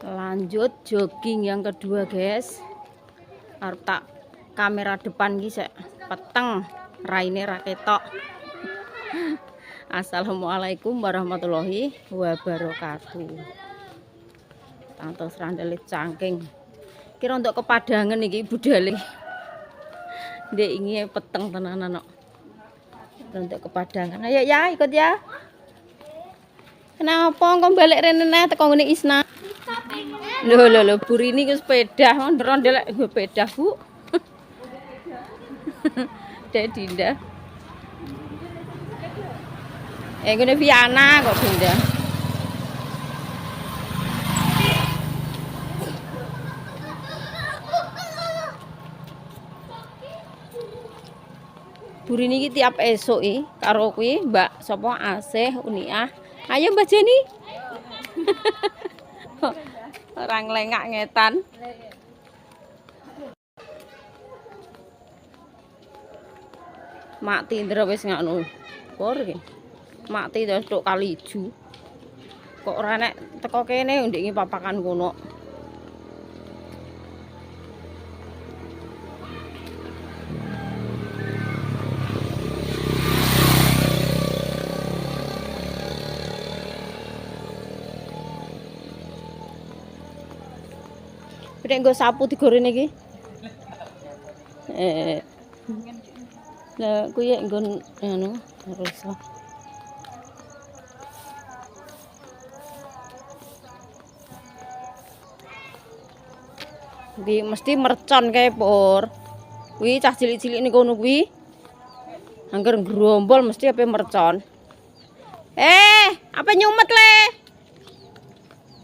Lanjut jogging yang kedua, guys. Arep tak kamera depan iki sik peteng, raine ra ketok. Assalamualaikum warahmatullahi wabarakatuh. Tantos randele cangking. Kira untuk kepadangan iki budale. Ndek ingi peteng tenanan kok. Untuk kepadangan. Ayo ya, ikut ya. Kenapa kok balik rene neh teko ngene Isna? Lho, Burini ke sepeda, ndrondelek sepeda, Bu. Dek Dinda. Ngene Viana kok Dinda. Burini iki tiap esuk iki karo kuwi Mbak sapa Asih Uniah. Ayo Mbak Jeni. Orang lengak ngetan. Mak Tindra wis ngono. Por iki. Mak Tindra tok kali ijo. Kok ora nek teko kene ndek iki papakan kono. Nek nggo sapu digorene iki. Lah kuwi nggon anu harus. Kuwi mesti mercon kae, Pur. Kuwi cah cilik-cilik niku ngono kuwi. Angger grombol mesti ape mercon. Apa nyumet le?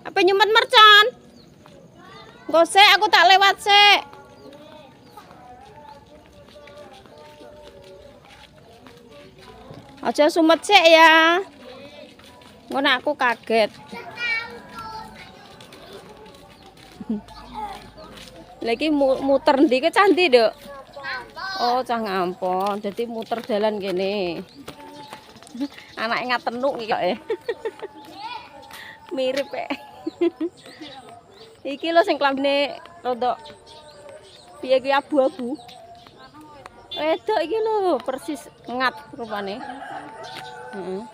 Apa nyumet mercon? Gosek aku tak lewat sik. Aja sumet sik ya. Ngono aku kaget. Lagi muter ndi ke cah ndi, Duk? Oh, cah ngampon. Jadi muter dalan kene. Anake ngatenuk iki kok. Mirip Iki lho sing klambine rodok piye ki abu-abu. Wedok iki lho persis ngat rupane. Heeh.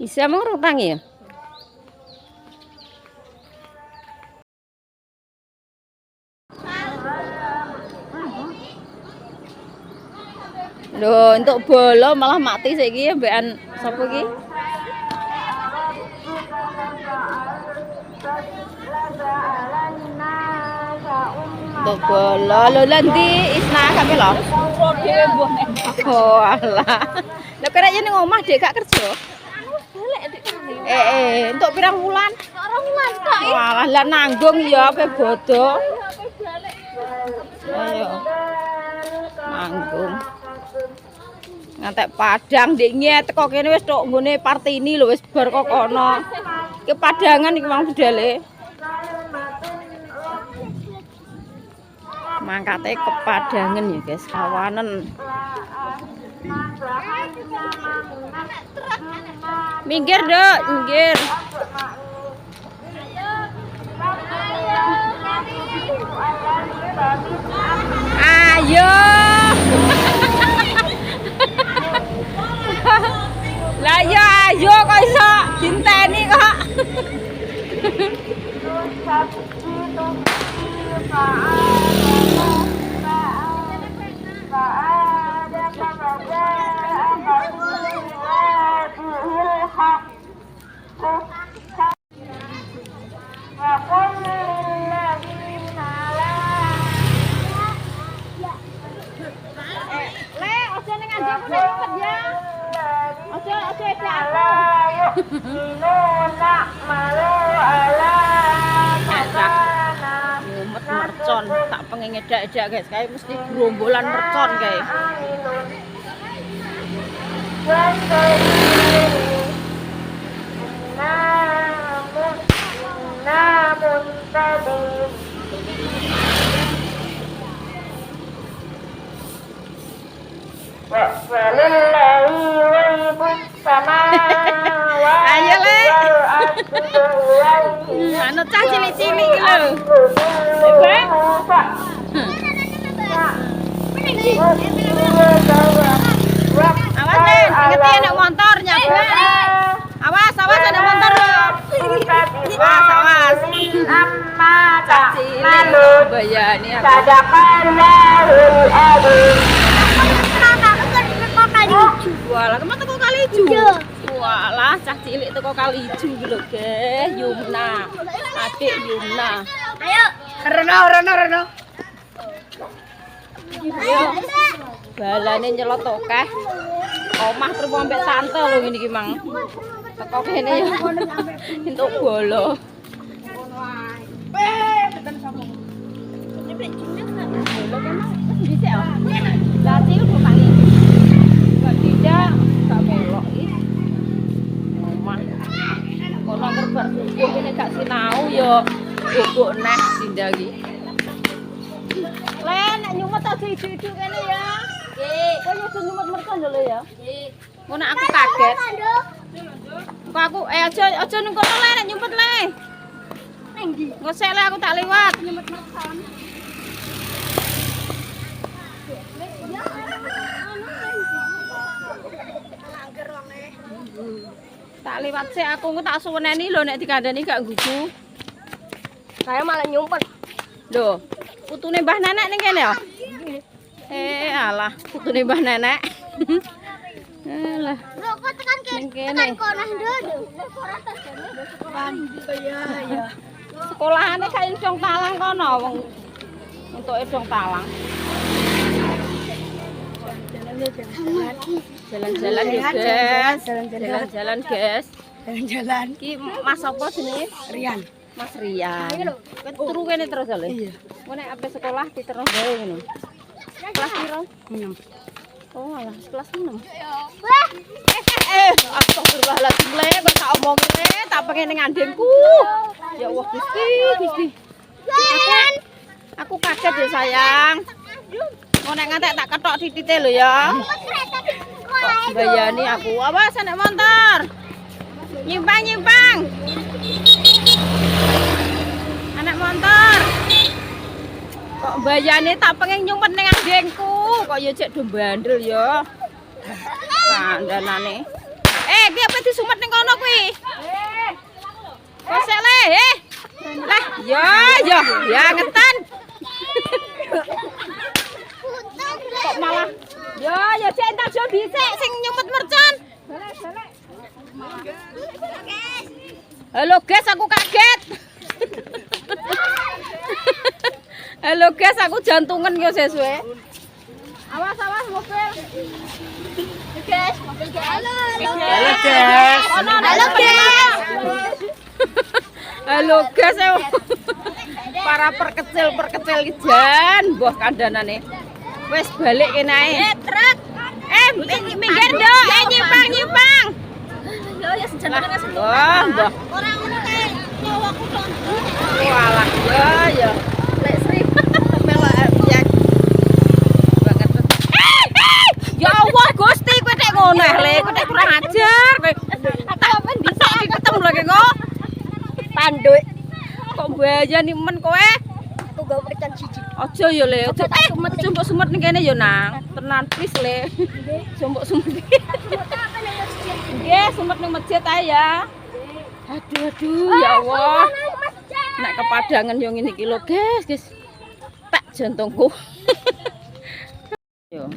Bisa mau rutang ya? Loh, untuk bola malah mati saiki mbekan sapa iki? Untuk bola lho ndi Isna kabeh lho. Oh alah. Lah kira yen ning omah Dek gak kerja. Untuk pirang wulan? 2 wulan kok. Walah lah nanggung ya ape bodoh. Ayo. Nanggung. Ngantek Padang ndek teko kene wis tok nggone Partini lho wis bar kok kono. Ki Padangan iki wong budale. Mangkate kepadangan ya guys, kawanen. Minggir, Dok, minggir. Ayo. Lah ya ayo kok iso dinteni kok. ngedak-edak guys, kayak mesti gerombolan mercon kayak. Ayo le. Anu cah cilik-cilik iki lho. Awas le, inget ya nek motor nyabrak. Awas, awas ada motor lho. Awas, awas. Cah cilik bayani aku. Walah, kemana teko kali ijo? Walah, cah cilik teko kali ijo iki lho, guys. Yumna. Adik Yumna. Ayo, Reno. Ayo. Balane nyelot akeh. Omah terus ambek tante lho ngene iki, Mang. Teko kene ya. Entuk bolo. Lah sih udah panggil. Gak tidak, gak melok iki. Omah. Kono ngerbar subuh kene gak sinau ya. Bubuk neh sinda iki. Len, nek nyumet aja idu-idu kene ya. Nggih. Kowe yo nyumet merkon lho ya. Nggih. Ngono aku kaget. Kok aku aja ning kono le nek nyumpet le. Ning ndi? Ngosek le aku tak lewat. Nyumpet merkon. Tak lewat sik aku tak suweneni lho nek dikandani gak gugu. Saya malah nyumpet. Lho, putune Mbah Nenek ning kene ya? Alah, putune Mbah Nenek. Alah. Bro, kok tekan kono ndono. Iya. Sekolahane kae dong talang kono wong entuke dong talang. Jalan-jalan ya, guys. Jalan-jalan, guys. Jalan-jalan. Ki Mas apa jenenge? Rian. Mas Rian. Kowe turu kene terus lho. Iya. Ngono nek ape sekolah diterus gawe ngono. Kelas piro? 6. Oh, alah, kelas 6. Wah. Astagfirullahaladzim le, kok tak omongke, tak pengen ning andengku. Ya Allah, Gusti. Aku kaget ya, sayang. Mau nek ngantek tak ketok titite lho ya. Kok bayani aku. Awas nek motor. Nyimpang. Anak motor. Kok bayane tak pengen nyumpet ning andengku. Kok ya cek do bandel ya. Kandhanane. Ki apa disumet ning kono kuwi? Kosek le, Lah, ya ngetan. Kok malah ya cek entar jo dhisik sing nyumet mercon. Halo guys, aku kaget. Halo guys, aku jantungan yo sesuai. Awas mobil. Guys, mobil guys. Halo guys. Halo guys. Para perkecil jan, mbah kandhanane. Wis balik kene ae. Truk. Minggir nduk, nyimpang. Ya sejenenge wis. Wah, mbah. Ora ngono kae. Nyawaku dong. Walah, ya. Lek Sri melok ya. Banget. Ya Allah, Gusti, kowe tek ngono le, kowe tek kurang ajar kowe. Tak men bisa ketemu lho kok. Tanduk. Kok bayani men kowe? Aku gak percaya siji. Aja ya le, aja sumet ning kene ya nang. Tenan please le. Sumpuk. Nggih, sumet ning masjid ae ya. Aduh, ya Allah. Nek kepadangan yo ngene iki lho, guys. Tak jantungku. Yo.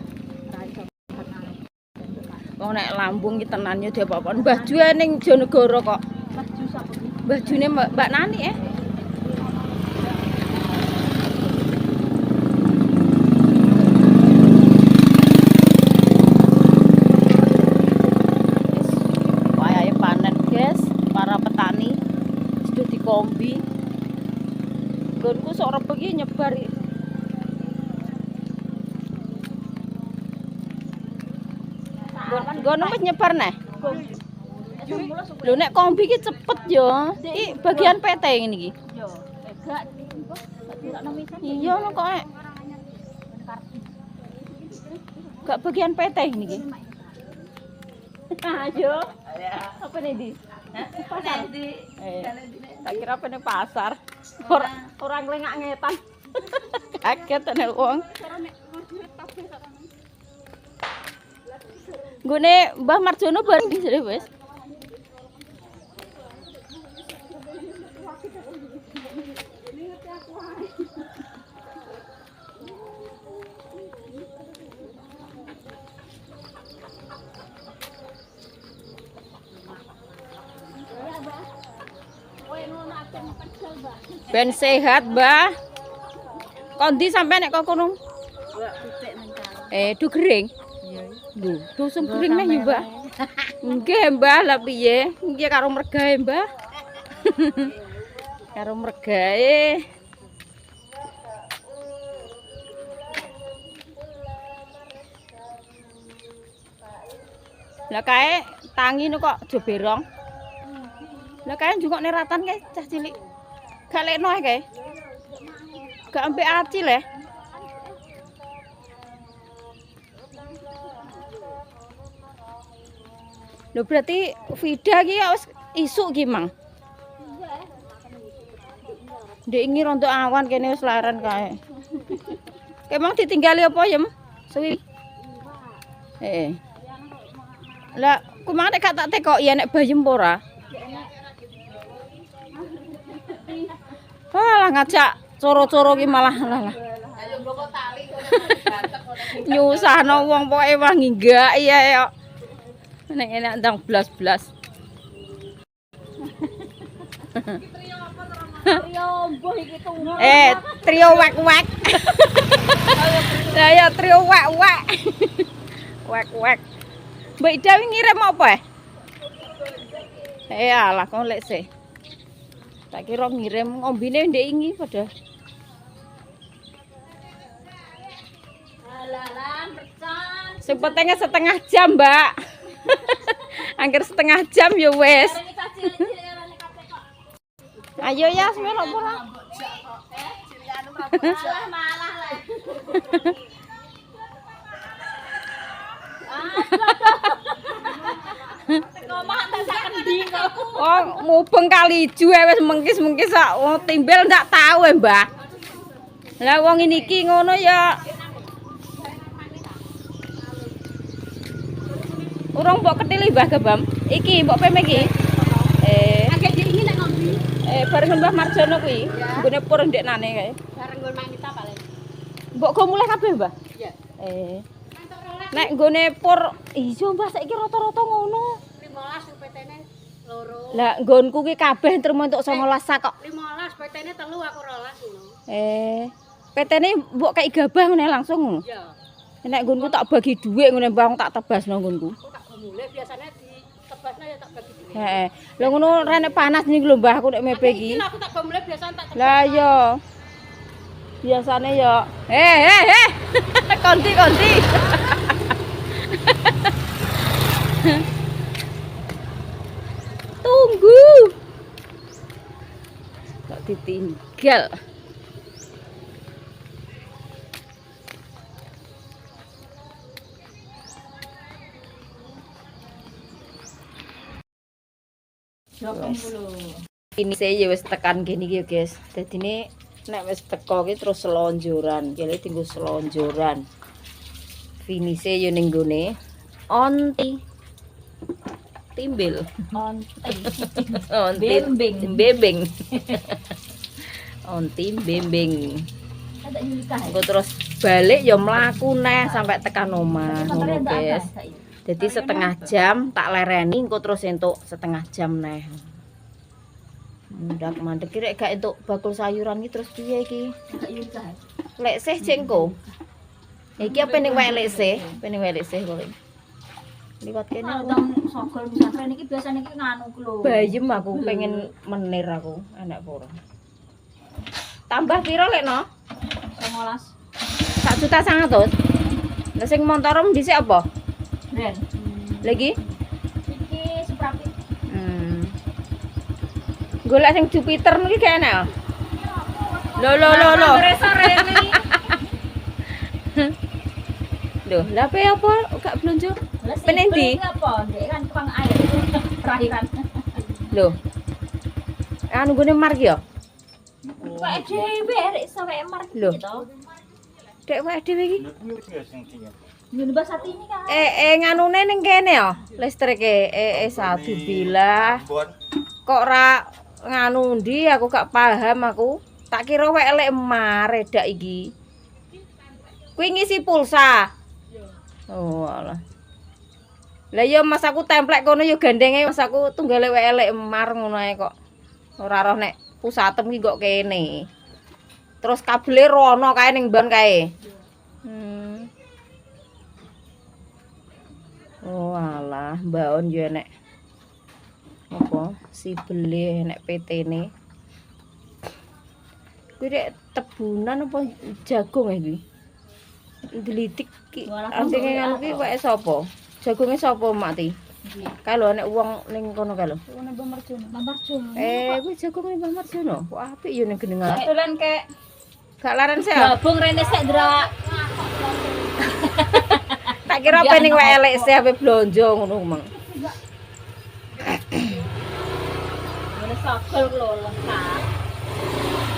Wong nek lambung iki tenan yo diapa-apaan. Mbah Ju ning Jonegoro kok. Mbah June Mbak Nani Wayahe panen, guys. Para petani sudah dikombi. Nggonku sok rep iki nyebar Nggono wis nyebar neh. Lho nek kombi iki cepet yo. Iki bagian PT ngene iki. Yo, gak direkno misah. Iya kok. Gak bagian PT ini iki. Ayo. Apa nih di? Pasar di. Tak kira apa nih pasar. Orang lengak ngetan. Kaget nek wong. Gune Mbah Marjono bareng di sini wis. Ben sehat, Mbah. Kondi sampai nek kok kono? Du gering. Lho, dosem gering neh yo, Mbah. Nggih, Mbah, lah piye? Nggih karo mergae, Mbah. Karo mergae. Lah kae tangi kok aja berong. Lah kae njungok neratan kae cah cilik. Gak lekno kae. Gak ambek aci le. Lho berarti Vida ki wis isuk ki, Mang. Ndek ingi rontok awan kene wis laran kae. Kemang ditinggali apa ya, Suwi? Lah, kumang nek gak tak tekok ya nek bayem apa ora? Lah ngajak coro-coro ki malah lah. Nyusahno wong pokoke wangi gak iya ya. Nek enak ndang blas-blas. Trio mbuh iki tunggu. Trio wek-wek. Lah ya trio wek-wek. Wek-wek. Mbak Ida ngirim apa? Alah kon lek sih. Tak kira ngirim ngombine ndek ingi padha. Halalan recan. Sing penting setengah jam, Mbak. Angger setengah jam ya wis. Ayo ya, melok ora. Malah lah. Ngomong tak kendi kok. Oh, mubeng kali ijo wis mengkis-mengkis sak wong timbel ndak tahu Mbah. Lah wong niki ngono ya. Urung mbok ketili Mbah Gebam. Iki mbok peme iki. Agak diingin nek ngombe. Bareng Mbah Marjono kuwi. Nggone pur ndeknane kae. Bareng nggon Manita paling. Mbok go mulai kabeh, Mbah? Iya. Nek nggone pur iya Mbah saiki rata-rata ngono. 15 PT-ne loro. Lah nggonku ki kabeh terus entuk 19 sak kok. 15 PT-ne 3 aku 12 ngono. PT-ne mbok kei gabah ngene langsung ngono. Iya. Nek nggonku tak bagi dhuwit ngene Mbah tak tebasno nggonku. Aku tak mulai biasanya ditebasno ya tak bagi dhuwit. Heeh. Lah ngono rene panas niki lho Mbah aku nek mepe iki. Aku tak mulai biasanya tak tebas. Lah iya. Biasane ya. Konti. Tunggu. Tak ditinggal. Ini saya wis tekan gini ya guys. Jadi ini nek wis teko ki terus selonjoran. Jadi tinggal selonjoran. Finise yo ning gone onti. Timbel. Onti. Bembeng. Onti bembeng. Ada Yulika. Engko terus balik yo mlaku neh sampai tekan omah ngono guys. Jadi setengah jam tak lereni engko terus entuk setengah jam neh. Ndak mandek kira gak entuk bakul sayuran iki terus piye iki? Ada Yulika. Lek sih jengko. Iki apa ning wae lek sih? Pening wae lek sih kok. Liwat kene Tang sogol pesantren iki biasane iki nganu ku lho. bayem aku pengen menir aku enak apa ora. Tambah piro lek no? 19. 1.100.000. Lah sing montorom dhisik apa? Ren. Lagi? Iki seprapit. Golek sing Jupiter niki kene. Lho. Sore ini. Lho, lha apa gak blonjo? Peneng ndi? Apa? Ndek kan tukang air. Terakhiran. Lho. Anu gone mark ya? Kok dhewe arek sampe mark Lho. gitu. Dek wae dhewe iki. Nyumbas hati ini kan. Nganune ning kene ya, listrike. Satu bila. Kok ra nganu ndi aku gak paham aku. Tak kira wae elek maredak iki. Kuwi ngisi pulsa. Oh alah. Lah ya Mas aku templek kono ya gandenge Mas aku tunggale wae elek emar ngono ae kok. Ora roh nek pusatem iki kok kene. Terus kabele rono kae ning ban kae. Oh alah, mbaon yo nek apa si beli nek PT-ne. Kuwi rek tebunan apa jagung iki? Delitik ki. Asine ngono ki wae sapa? Jagonge sapa Mak Ti? Kalau nek wong ning kono kae lho. Ono Mbah Marjono. Kuwi jagonge Mbah Marjono. Kok apik yo ning genengan. Dolan kek Gak laran sih. Ya? gabung rene sek ndrak. Tak kira pening wae elek sih ape blonjo ngono mang. Ngene sagel lho lengkap.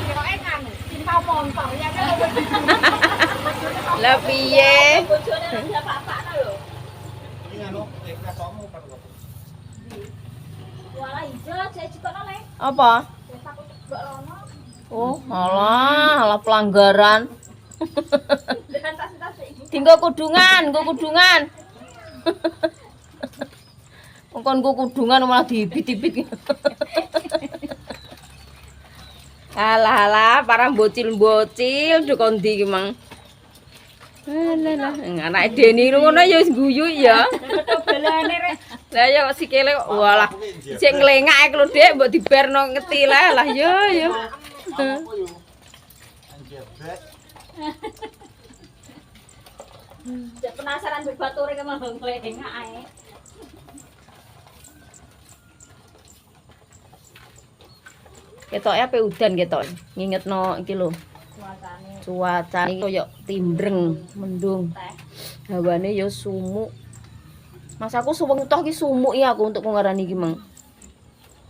Kira kan simpau montong ya kan. Lah piye? Bojone nang bapak-bapakna lho. Ini anu, kamu kan. Wala ijo jek jikono le. Apa? Takut gak rono. Oh, alah pelanggaran. Dengan tas-tas iki. Tinggo kudungan, nggo kudungan. Kon nggo kudungan malah diibit-ibit. Alah, para bocil-bocil nduk ndi iki, Mang. Alah, anake Deni ngono ya wis guyu ya. Belane rek. Lah ya kok sikile kok walah. Sing nglengake lho, Dik, mbok diberno ngeti lah ya. Jek penasaran mbek bature ke mah nglengak ae. Ketoke ape udan ketok. Ngingetno iki lho. Cuaca iki koyo timbreng, mendung. Hawane ya sumuk. Mas aku suweng toh iki sumuk ya aku untuk ngarani iki, Mang.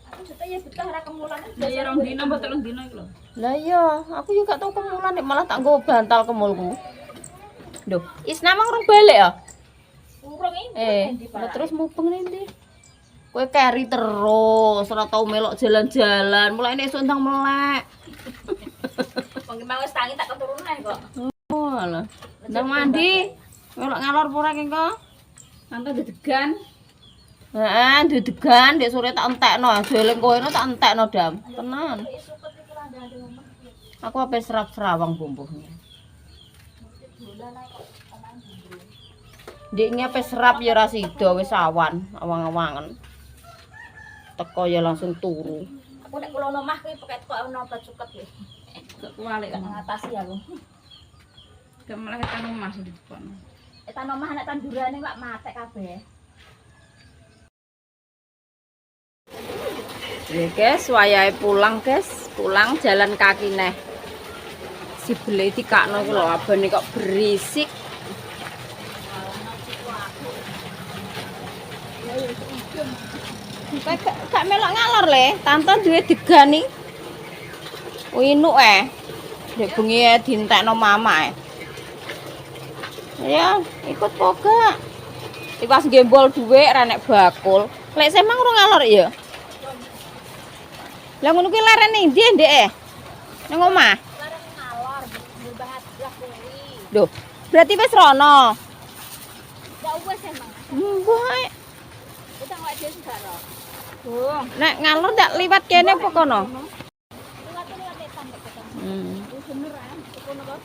Aku jete ya betah ora kemulan. Ya rong dino mbok 3 dino iki lho. Lah iya, aku yo gak tau kemulan nek malah tak nggo bantal kemulku. Lho, Isna mang rung balik ya? Urung iki. Lah terus mubeng ndi? Kowe keri terus, ora tau melok jalan-jalan, mulai nek esuk ndang melek. Wong mau wis tangi tak keturunan kok. Oh alah. Ndang mandi. Melok ngalor pura kengko? Nanti dedegan. Heeh, dedegan ndek sore tak entekno, deleng kono tak entekno, Dam. Tenan. Aku ape serap-serawang bumbuhnya. Ndeknya ape serap ya ora sida wis awan, awang-awangen. Teko ya langsung turu. Aku nek kula omah kuwi pokoke kok ono obat cuket kuwi. Gak kuwalik Gak ngatasi aku. gak malah kita rumah di depan. Etan omah nek tandurane kok matek kabeh. Ya guys, wayahe pulang guys, pulang jalan kaki neh. Si bele dikakno iki lho, abane kok berisik. Gak melok ngalor le, tante duwe degan iki. Winuk Dek bengi dientekno mama Ya, ikut poga. Iwas gembol dhuwit ra nek bakul. Lek semang ora ngalor ya. Lah ngono kuwi larane ndi, Ndek? Nang omah. Larang ngalor berbahat blas kuwi. Lho, berarti wis rono. Gak wis emang. Mbah. Kita gak dhewe segaro. Oh, nek ngalor ndak liwat kene apa kono? Liwat etan kok ketemu. Hmm. Bener ah, kono kok.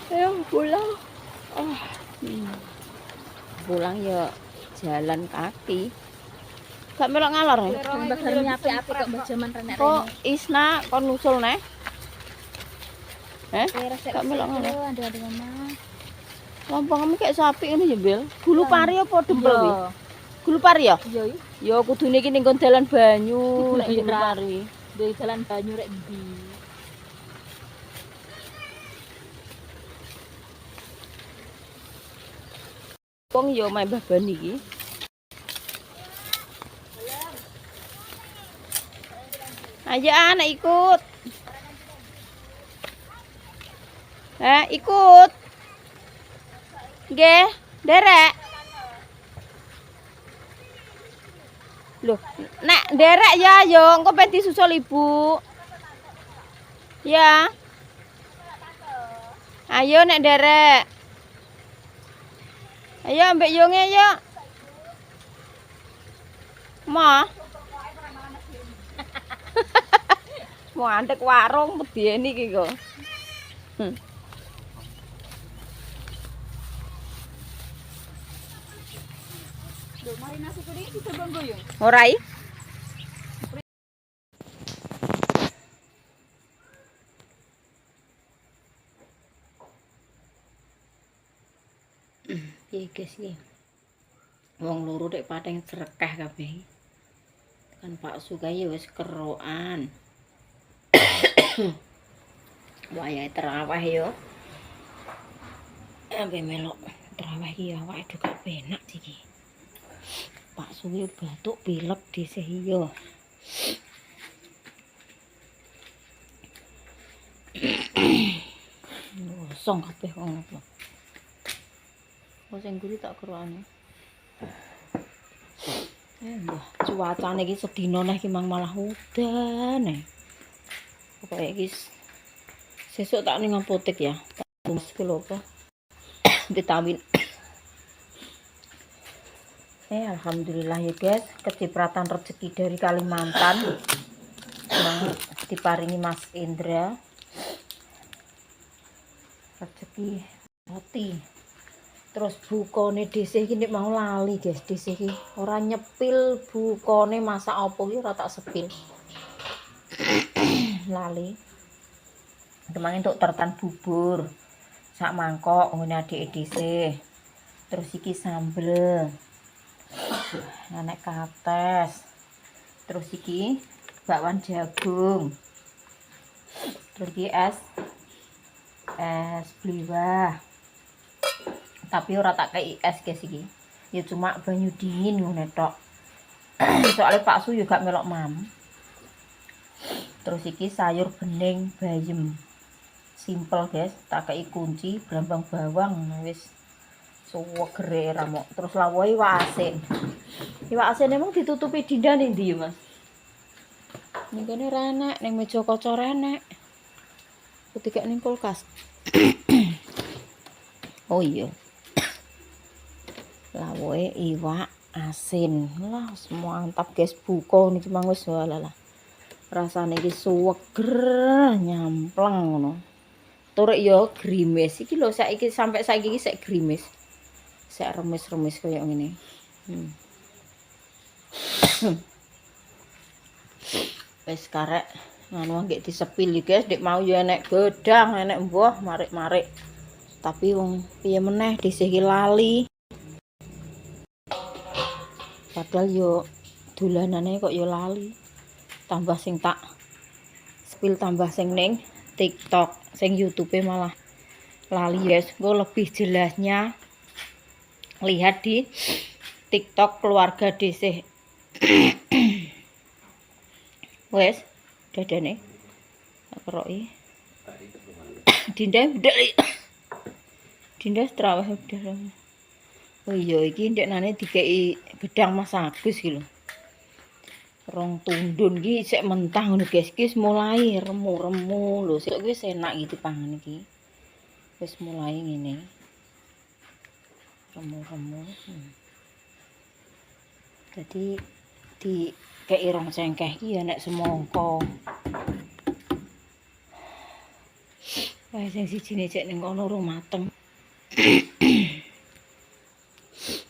Ayo pulang. Pulang ya jalan kaki. Gak melok ngalor ya? Mbak Garmi api-api kok mbak jaman renek. Kok Isna kon nusul neh? Gak melok ngalor. Ada mama. Lompongmu kayak sapi ini ya, Bel. Gulu pari apa dempel Iya. wi? Gulu pari ya? Iya iki. Ya kudune iki ning nggon dalan banyu nek Iya. gulu pari. Dari jalan banyu rek ndi. Wong ya omahe Mbah Bani iki. Ayo anak ikut. Ikut. Nggih, nderek. Loh, nek nderek ya yo engko pengen disusul ibu. Ya. Ayo nek nderek. Ayo ambek yonge yuk. Ma. Mau andek warung medeni iki kok. Lho, mari nasi kuning kita goyong. Ora i? Piye guys iki? Wong loro nek pateng cerekeh kabeh. Kan Pak Sukai ya wis kerokan. Wayahe terawih yo. Ampe melok terawih iki awake gak penak iki. Pak Suwi batuk pilek dhisik yo. Kosong kabeh ngono kok. Wong sing guri tak kerone. Mbah, cuacane iki sedina neh iki malah udan. Pokoke iki sesuk tak ning apotek ya. Tumis ki lho apa? Vitamin. Alhamdulillah ya guys, kecipratan rezeki dari Kalimantan yang diparingi Mas Indra. Rezeki roti. Terus bukone dhisik iki nek mau lali guys, dhisik iki ora nyepil bukone masak apa iki ora tak sepil. Lali. Kemarin untuk tertan bubur. Sak mangkok ngene adike dhisik. Terus iki sambel. Nenek kates. Terus iki bakwan jagung. Terus iki es bliwah. Tapi ora tak kei es guys iki. Ya cuma banyu dingin ngono tok. Soalnya Pak Su juga melok mam. Terus iki sayur bening bayem. Simple guys, tak kei kunci, brambang bawang wis suwegere ramok. Terus lawuhe iwak asin. Iwak asin emang ditutupi dindan ndi Mas? Ning kene ra enek, ning meja kaca ra enek. Ketika ning kulkas. Oh iya. Lawuhe iwak asin. Lah semua mantap guys, buka niki mang wis walalah. Rasane iki suweger, nyampleng ngono. Turek yo grimis iki lho saiki sampai saiki iki sik grimis. Sik remis-remis koyo ngene. Wis karek ngono nggih disepil iki guys, nek mau yo enek gedang, enek mbuh marik-marik. Tapi wong piye meneh dhisik iki lali. Padahal yo dolanane kok yo lali. Tambah sing tak sepil tambah sing ning TikTok, sing YouTube malah lali guys. Gue lebih jelasnya lihat di TikTok keluarga DC. Wes, dadane. Keroki. Dinda ndek. Dinda traweh udah. Oh iya iki ndeknane dikeki gedang Mas Agus iki lho. Rong tundun iki sik mentah ngono guys, iki mulai remu-remu lho. Sik wis enak iki dipangan iki. Wis mulai ngene. Remu-remu. Jadi di kei rong cengkeh iki ya nek semangka. Wah sing sijine cek ning kono urung mateng.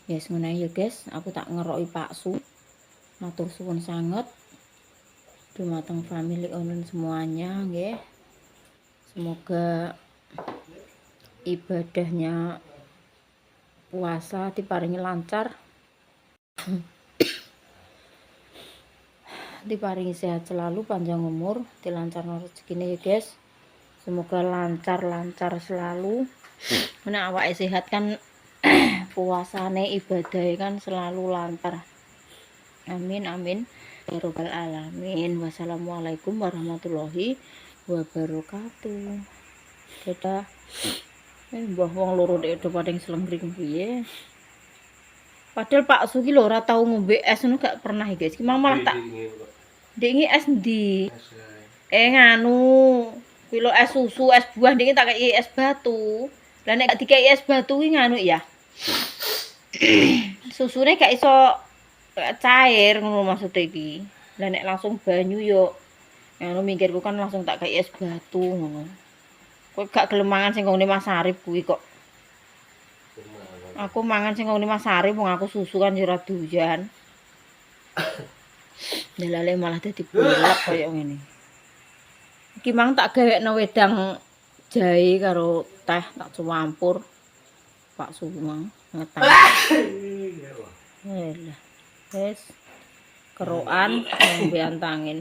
Yes, ngono ya guys, aku tak ngeroki Pak Su. Matur suwun sanget dumateng family onen semuanya nggih. Semoga ibadahnya puasa diparingi lancar. Diparingi sehat selalu, panjang umur, dilancarno rezekine ya guys. Semoga lancar selalu. Nek awake sehat kan puasane ibadahnya kan selalu lancar. Amin amin ya robbal alamin. Wassalamualaikum warahmatullahi wabarakatuh. Dadah. Mbah wong loro nek do pading selengring piye. Padahal Pak Suki lho ora tau ngombe es ngono gak pernah ya guys. Ki malah tak ndek es ndi? Nganu. Kuwi lho es susu, es buah ndek tak kei es batu. Lah nek gak dikei es batu ki nganu ya. Susune gak iso cair ngono maksud iki. Lah nek langsung banyu yo ngono mikirku kan langsung tak kei es batu ngono. Kok gak gelem mangan sing nggone Mas Arif kuwi kok. Aku mangan sing nggone Mas Arif wong aku susu kan yo ora doyan. Delale malah dadi bulak kaya ngene. Iki mang tak gawekno wedang jahe karo teh tak campur. Pak Sumang ngetang. Lah. Wes kerokan ngombe antangin.